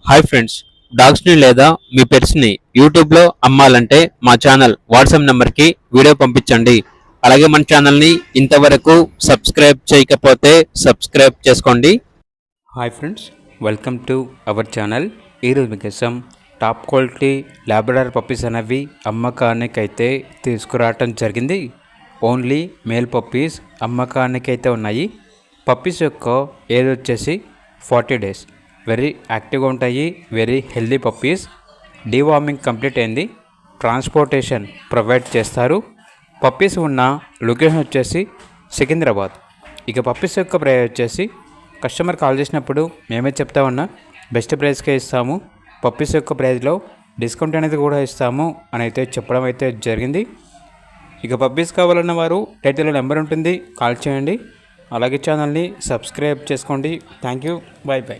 Hi friends, డాగ్స్ని లేదా మీ పెట్స్ని యూట్యూబ్లో అమ్మాలంటే మా ఛానల్ వాట్సాప్ నెంబర్కి వీడియో పంపించండి. అలాగే మన ఛానల్ని ఇంతవరకు సబ్స్క్రైబ్ చేయకపోతే సబ్స్క్రైబ్ చేసుకోండి. Hi friends, welcome to our channel. ఈరోజు మీకోసం టాప్ క్వాలిటీ లాబ్రడార్ పప్పీస్ అనేవి అమ్మకానికైతే తీసుకురావటం జరిగింది. ఓన్లీ మేల్ పప్పీస్ అమ్మకానికైతే ఉన్నాయి. పప్పీస్ యొక్క ఏజ్ వచ్చేసి 40 days. వెరీ యాక్టివ్గా ఉంటాయి. Very healthy puppies. Deworming complete అయింది. ట్రాన్స్పోర్టేషన్ ప్రొవైడ్ చేస్తారు. పప్పీస్ ఉన్న లొకేషన్ వచ్చేసి సికింద్రాబాద్. ఇక పప్పీస్ యొక్క ప్రైస్ వచ్చేసి కస్టమర్ కాల్ చేసినప్పుడు మేమే చెప్తా ఉన్నా బెస్ట్ ప్రైస్కే ఇస్తాము, పప్పీస్ యొక్క ప్రైస్లో డిస్కౌంట్ అనేది కూడా ఇస్తాము అని అయితే చెప్పడం అయితే జరిగింది. ఇక పప్పీస్ కావాలన్న వారు టైటిల్లో నెంబర్ ఉంటుంది, కాల్ చేయండి. అలాగే ఛానల్ని సబ్స్క్రైబ్ చేసుకోండి. Thank you. By by.